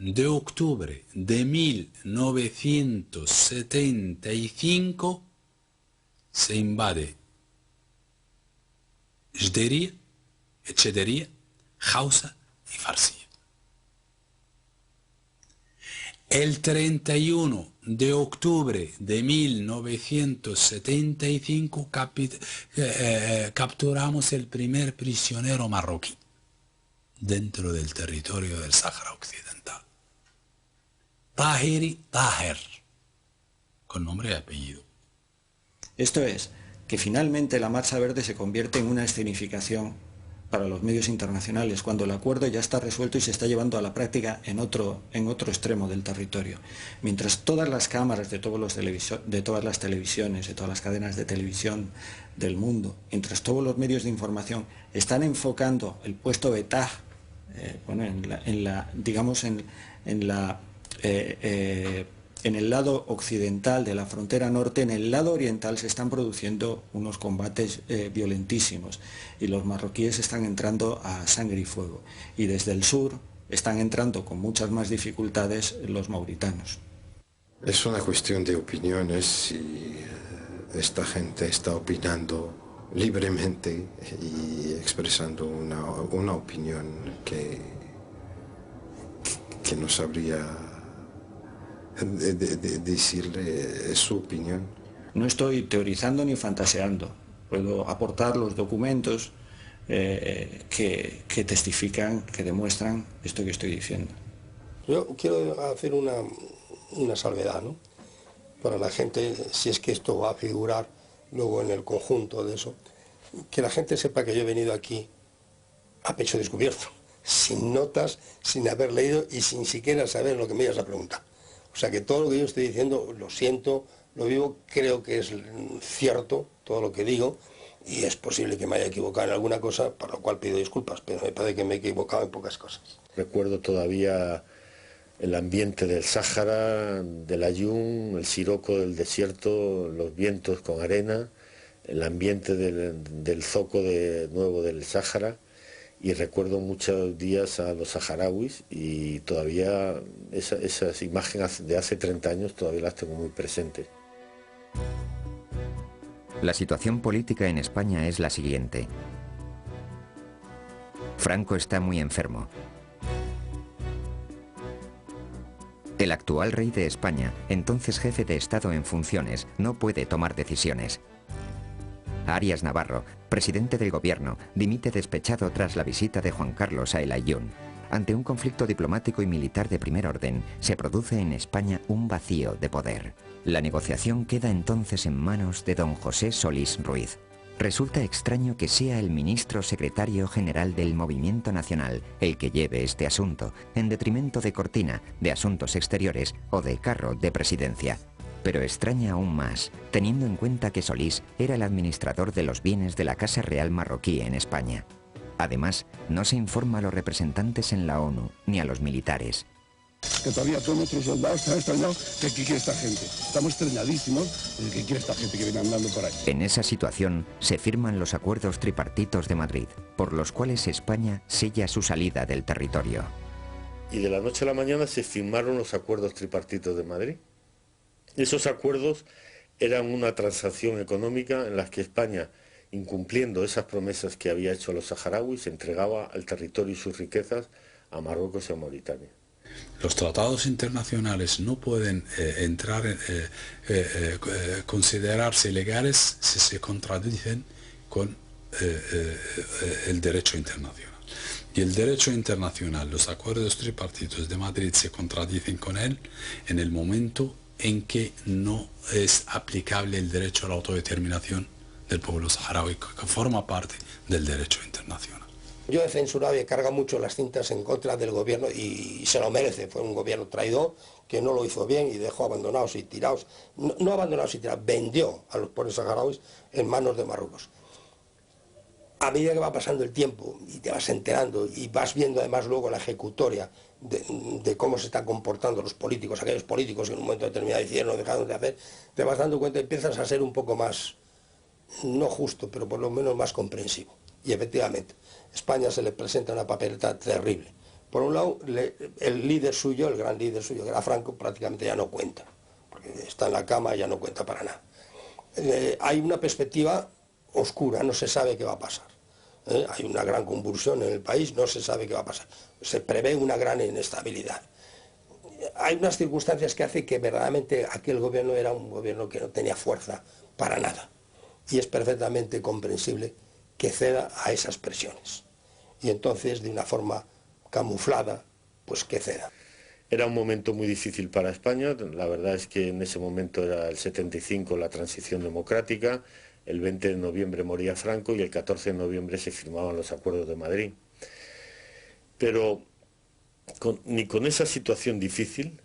de octubre de 1975 se invade Jdería, Echedería, Hausa y Farsía. El 31 de octubre de 1975 capturamos el primer prisionero marroquí dentro del territorio del Sáhara Occidental. Tahiri Taher, con nombre y apellido. Esto es, que finalmente la Marcha Verde se convierte en una escenificación para los medios internacionales, cuando el acuerdo ya está resuelto y se está llevando a la práctica en otro extremo del territorio. Mientras todas las cámaras de todas las televisiones, de todas las cadenas de televisión del mundo, mientras todos los medios de información están enfocando el puesto de Tah, en el lado occidental de la frontera norte, en el lado oriental se están produciendo unos combates violentísimos y los marroquíes están entrando a sangre y fuego, y desde el sur están entrando con muchas más dificultades los mauritanos. Es una cuestión de opiniones si esta gente está opinando libremente y expresando una opinión que no sabría decirle su opinión. No estoy teorizando ni fantaseando, puedo aportar los documentos que testifican, que demuestran esto que estoy diciendo. Yo quiero hacer una salvedad, ¿no? Para la gente, si es que esto va a figurar luego en el conjunto de eso, que la gente sepa que yo he venido aquí a pecho descubierto, sin notas, sin haber leído y sin siquiera saber lo que me ibas a preguntar. O sea que todo lo que yo estoy diciendo lo siento, lo vivo, creo que es cierto todo lo que digo y es posible que me haya equivocado en alguna cosa, por lo cual pido disculpas, pero me parece que me he equivocado en pocas cosas. Recuerdo todavía el ambiente del Sáhara, del Ayun, el siroco del desierto, los vientos con arena, el ambiente del zoco nuevo del Sáhara. Y recuerdo muchos días a los saharauis y todavía esas imágenes de hace 30 años todavía las tengo muy presentes. La situación política en España es la siguiente. Franco está muy enfermo. El actual rey de España, entonces jefe de Estado en funciones, no puede tomar decisiones. Arias Navarro, presidente del gobierno, dimite despechado tras la visita de Juan Carlos a El Aaiún. Ante un conflicto diplomático y militar de primer orden, se produce en España un vacío de poder. La negociación queda entonces en manos de don José Solís Ruiz. Resulta extraño que sea el ministro secretario general del Movimiento Nacional el que lleve este asunto, en detrimento de Cortina, de Asuntos Exteriores o de Carro de Presidencia. Pero extraña aún más, teniendo en cuenta que Solís era el administrador de los bienes de la Casa Real marroquí en España. Además, no se informa a los representantes en la ONU ni a los militares. Que todavía todos nuestros soldados están extrañados de qué quiere esta gente. Estamos extrañadísimos de qué quiere esta gente que viene andando por ahí. En esa situación se firman los acuerdos tripartitos de Madrid, por los cuales España sella su salida del territorio. Y de la noche a la mañana se firmaron los acuerdos tripartitos de Madrid. Esos acuerdos eran una transacción económica en la que España, incumpliendo esas promesas que había hecho a los saharauis, entregaba el territorio y sus riquezas a Marruecos y a Mauritania. Los tratados internacionales no pueden considerarse legales si se contradicen con el derecho internacional. Y el derecho internacional, los acuerdos tripartitos de Madrid se contradicen con él en el momento en que no es aplicable el derecho a la autodeterminación del pueblo saharaui, que forma parte del derecho internacional. Yo he censurado y he cargado mucho las cintas en contra del gobierno y se lo merece. Fue un gobierno traidor que no lo hizo bien y dejó abandonados y tirados, no abandonados y tirados, vendió a los pobres saharauis en manos de Marruecos. A medida que va pasando el tiempo y te vas enterando y vas viendo además luego la ejecutoria de cómo se están comportando los políticos, aquellos políticos que en un momento determinado hicieron o dejaron de hacer, te vas dando cuenta y empiezas a ser un poco más, no justo, pero por lo menos más comprensivo. Y efectivamente, España se le presenta una papeleta terrible. Por un lado, el líder suyo, el gran líder suyo, que era Franco, prácticamente ya no cuenta, porque está en la cama y ya no cuenta para nada. Hay una perspectiva oscura, no se sabe qué va a pasar. Hay una gran convulsión en el país, no se sabe qué va a pasar. Se prevé una gran inestabilidad. Hay unas circunstancias que hacen que verdaderamente aquel gobierno era un gobierno que no tenía fuerza para nada. Y es perfectamente comprensible que ceda a esas presiones. Y entonces, de una forma camuflada, pues que ceda. Era un momento muy difícil para España. La verdad es que en ese momento era el 75, la transición democrática. El 20 de noviembre moría Franco y el 14 de noviembre se firmaban los acuerdos de Madrid. Pero ni con esa situación difícil,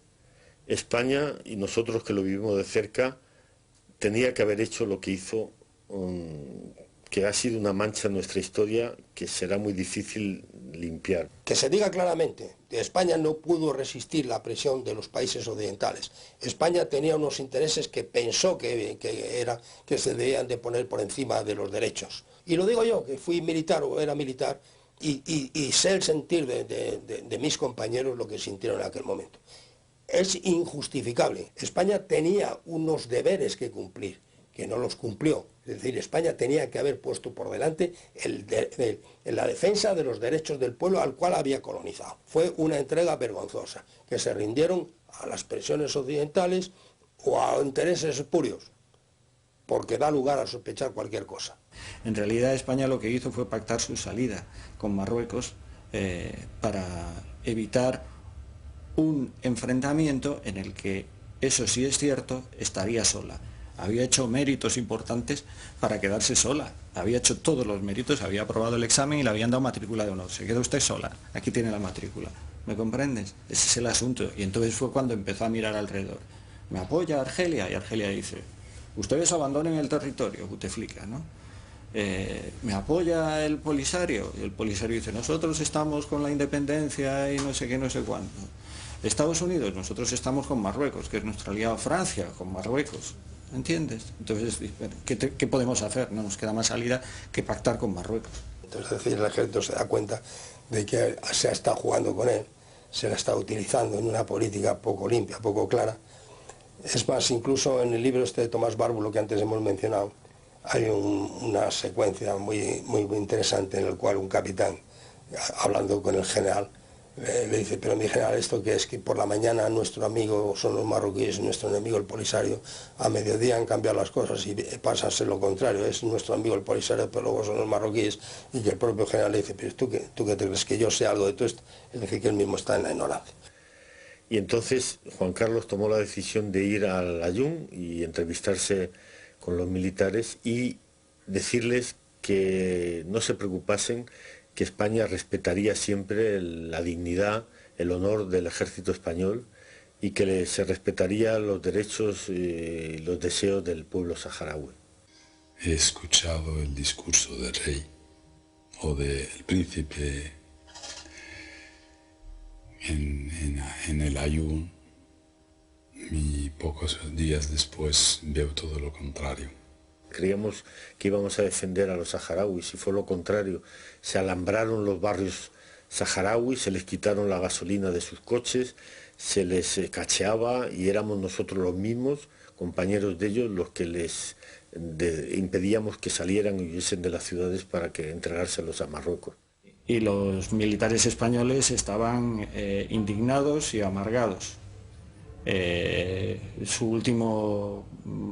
España, y nosotros que lo vivimos de cerca, tenía que haber hecho lo que hizo, que ha sido una mancha en nuestra historia que será muy difícil limpiar. Que se diga claramente que España no pudo resistir la presión de los países occidentales. España tenía unos intereses que pensó que se debían de poner por encima de los derechos. Y lo digo yo, que fui militar o era militar, y sé el sentir de mis compañeros lo que sintieron en aquel momento. Es injustificable. España tenía unos deberes que cumplir, que no los cumplió. Es decir, España tenía que haber puesto por delante la defensa de los derechos del pueblo al cual había colonizado. Fue una entrega vergonzosa, que se rindieron a las presiones occidentales o a intereses espurios, porque da lugar a sospechar cualquier cosa. En realidad España lo que hizo fue pactar su salida con Marruecos para evitar un enfrentamiento en el que, eso sí es cierto, estaría sola. Había hecho méritos importantes para quedarse sola. Había hecho todos los méritos, había aprobado el examen y le habían dado matrícula de honor. Se queda usted sola, aquí tiene la matrícula. ¿Me comprendes? Ese es el asunto. Y entonces fue cuando empezó a mirar alrededor. ¿Me apoya Argelia? Y Argelia dice, ustedes abandonen el territorio, Bouteflika, ¿no? ¿Me apoya el Polisario? Y el Polisario dice, nosotros estamos con la independencia y no sé qué, no sé cuándo. Estados Unidos, nosotros estamos con Marruecos, que es nuestro aliado. Francia, con Marruecos. ¿Entiendes? Entonces, ¿qué podemos hacer? No nos queda más salida que pactar con Marruecos. Entonces, es decir, el ejército se da cuenta de que se ha estado jugando con él, se la está utilizando en una política poco limpia, poco clara. Es más, incluso en el libro este de Tomás Bárbulo, que antes hemos mencionado, hay una secuencia muy interesante en la cual un capitán, hablando con el general, le dice, pero mi general, ¿esto qué es? Que por la mañana nuestro amigo son los marroquíes y nuestro enemigo el Polisario, a mediodía han cambiado las cosas y pasa a ser lo contrario, es nuestro amigo el Polisario, pero luego son los marroquíes, y que el propio general le dice, pero ¿tú qué te crees que yo sé algo de todo esto? Es decir, que él mismo está en la ignorancia. Y entonces Juan Carlos tomó la decisión de ir al Aaiún y entrevistarse con los militares y decirles que no se preocupasen, que España respetaría siempre la dignidad, el honor del ejército español y que se respetaría los derechos y los deseos del pueblo saharaui. He escuchado el discurso del rey o del príncipe en el Aaiún y pocos días después veo todo lo contrario. Creíamos que íbamos a defender a los saharauis y fue lo contrario. Se alambraron los barrios saharauis, se les quitaron la gasolina de sus coches, se les cacheaba y éramos nosotros los mismos, compañeros de ellos, los que les impedíamos que salieran y huyesen de las ciudades para que entregárselos a Marruecos. Y los militares españoles estaban indignados y amargados. Su último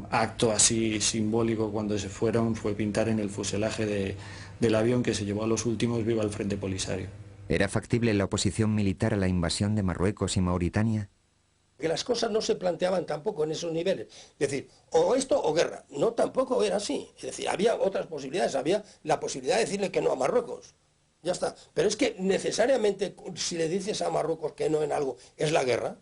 acto así simbólico cuando se fueron fue pintar en el fuselaje del avión que se llevó a los últimos viva el Frente Polisario. ¿Era factible la oposición militar a la invasión de Marruecos y Mauritania? Que las cosas no se planteaban tampoco en esos niveles. Es decir, o esto o guerra. No, tampoco era así. Es decir, había otras posibilidades. Había la posibilidad de decirle que no a Marruecos. Ya está. Pero es que necesariamente si le dices a Marruecos que no en algo, es la guerra.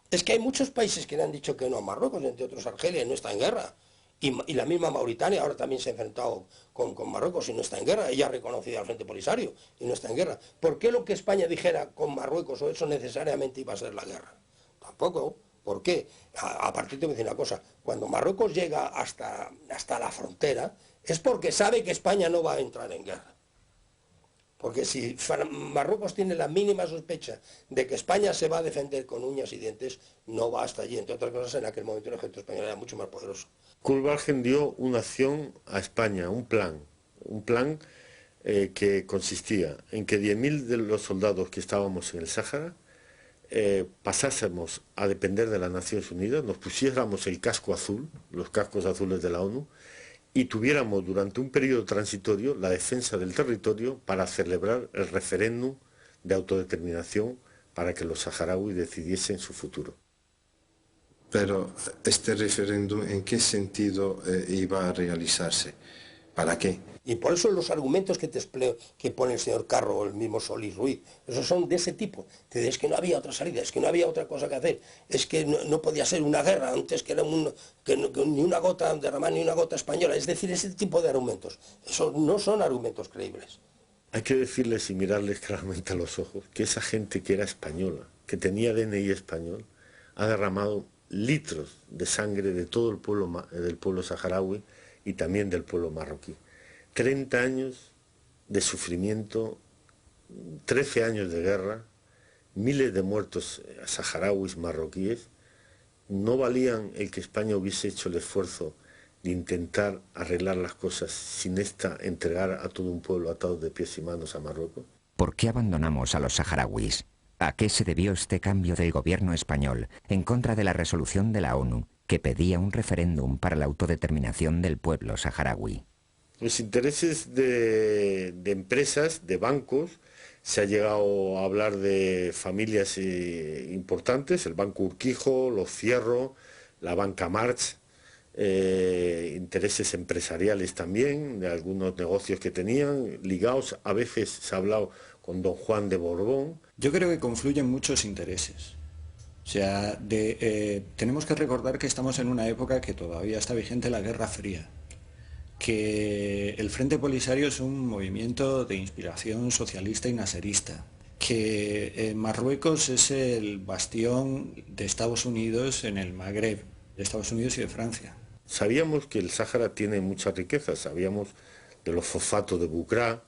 Es que hay muchos países que le han dicho que no a Marruecos, entre otros Argelia, y no está en guerra. Y la misma Mauritania ahora también se ha enfrentado con Marruecos y no está en guerra. Ella ha reconocido al Frente Polisario y no está en guerra. ¿Por qué lo que España dijera con Marruecos o eso necesariamente iba a ser la guerra? Tampoco. ¿Por qué? Aparte te voy a decir una cosa. Cuando Marruecos llega hasta la frontera es porque sabe que España no va a entrar en guerra. Porque si Marruecos tiene la mínima sospecha de que España se va a defender con uñas y dientes, no va hasta allí. Entre otras cosas, en aquel momento el ejército español era mucho más poderoso. Kulbargen dio una acción a España, un plan que consistía en que 10.000 de los soldados que estábamos en el Sáhara pasásemos a depender de las Naciones Unidas, nos pusiéramos el casco azul, los cascos azules de la ONU, y tuviéramos durante un periodo transitorio la defensa del territorio para celebrar el referéndum de autodeterminación para que los saharauis decidiesen su futuro. Pero este referéndum, ¿en qué sentido iba a realizarse? ¿Para qué? Y por eso los argumentos que que pone el señor Carro o el mismo Solís Ruiz, esos son de ese tipo. Es que no había otra salida, es que no había otra cosa que hacer, es que no podía ser una guerra antes que era ni una gota derramar ni una gota española. Es decir, ese tipo de argumentos, esos no son argumentos creíbles. Hay que decirles y mirarles claramente a los ojos que esa gente que era española, que tenía DNI español, ha derramado litros de sangre de todo el pueblo saharaui y también del pueblo marroquí. 30 años de sufrimiento, 13 años de guerra, miles de muertos saharauis marroquíes, no valían el que España hubiese hecho el esfuerzo de intentar arreglar las cosas sin entregar a todo un pueblo atado de pies y manos a Marruecos. ¿Por qué abandonamos a los saharauis? ¿A qué se debió este cambio del gobierno español en contra de la resolución de la ONU que pedía un referéndum para la autodeterminación del pueblo saharaui? Los intereses de empresas, de bancos, se ha llegado a hablar de familias importantes, el Banco Urquijo, los Fierro, la Banca March, intereses empresariales también, de algunos negocios que tenían, ligados, a veces se ha hablado con don Juan de Borbón. Yo creo que confluyen muchos intereses. O sea, tenemos que recordar que estamos en una época que todavía está vigente la Guerra Fría, que el Frente Polisario es un movimiento de inspiración socialista y naserista, que Marruecos es el bastión de Estados Unidos en el Magreb, de Estados Unidos y de Francia. Sabíamos que el Sáhara tiene muchas riquezas, sabíamos de los fosfatos de Bucra,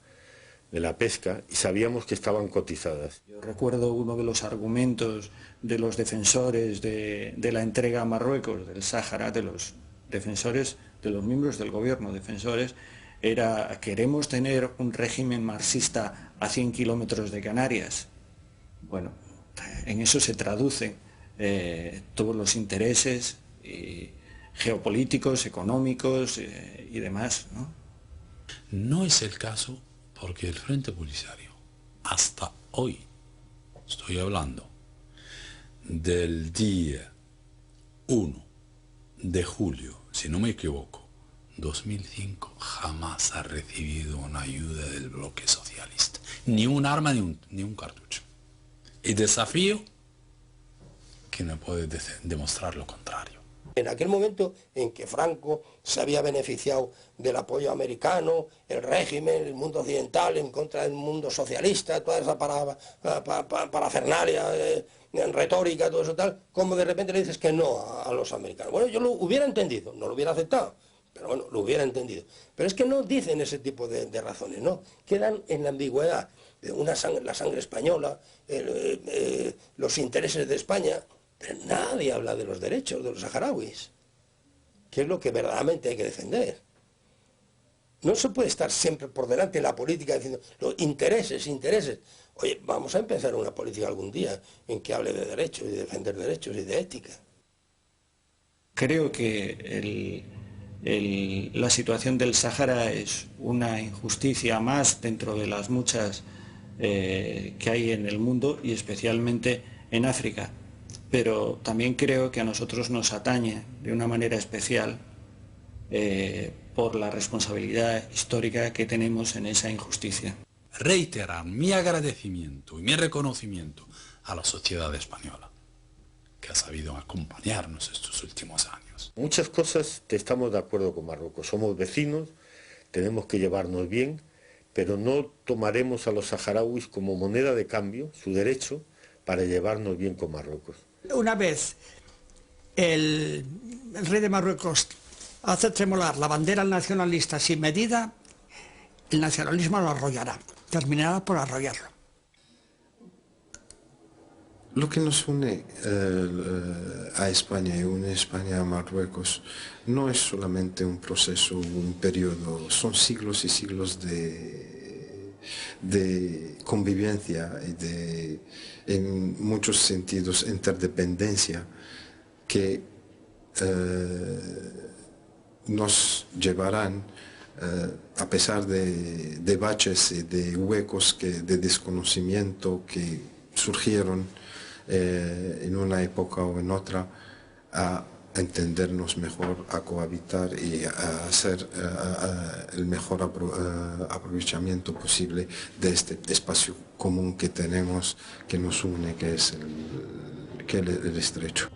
de la pesca, y sabíamos que estaban cotizadas. Yo recuerdo uno de los argumentos de los defensores de la entrega a Marruecos del Sáhara, de los defensores, de los miembros del gobierno defensores, era: queremos tener un régimen marxista a 100 kilómetros de Canarias. Bueno, en eso se traducen todos los intereses geopolíticos, económicos y demás, ¿no? No es el caso, porque el Frente Polisario, hasta hoy, estoy hablando del día 1 de julio, si no me equivoco, 2005, jamás ha recibido una ayuda del bloque socialista. Ni un arma, ni un cartucho. Y desafío que no puede demostrar lo contrario. En aquel momento en que Franco se había beneficiado del apoyo americano, el régimen, el mundo occidental en contra del mundo socialista, toda esa parafernalia en retórica, todo eso tal, como de repente le dices que no a los americanos. Bueno, yo lo hubiera entendido, no lo hubiera aceptado, pero bueno, lo hubiera entendido. Pero es que no dicen ese tipo de razones, no, quedan en la ambigüedad. La sangre española, los intereses de España, pero nadie habla de los derechos de los saharauis, que es lo que verdaderamente hay que defender. No se puede estar siempre por delante en la política diciendo los intereses. Oye, vamos a empezar una política algún día en que hable de derechos y de defender derechos y de ética. Creo que la situación del Sáhara es una injusticia más dentro de las muchas que hay en el mundo y especialmente en África. Pero también creo que a nosotros nos atañe de una manera especial por la responsabilidad histórica que tenemos en esa injusticia. Reiterar mi agradecimiento y mi reconocimiento a la sociedad española, que ha sabido acompañarnos estos últimos años. Muchas cosas estamos de acuerdo con Marruecos, somos vecinos, tenemos que llevarnos bien, pero no tomaremos a los saharauis como moneda de cambio, su derecho, para llevarnos bien con Marruecos. Una vez el rey de Marruecos hace tremolar la bandera nacionalista sin medida, el nacionalismo lo arrollará, terminará por arrollarlo. Lo que nos une a España y une España a Marruecos no es solamente un proceso, un periodo, son siglos y siglos de de convivencia y de, en muchos sentidos, interdependencia que nos llevarán, a pesar de baches y de huecos de desconocimiento que surgieron en una época o en otra, a entendernos mejor, a cohabitar y a hacer el mejor aprovechamiento posible de este espacio común que tenemos, que nos une, que es el estrecho.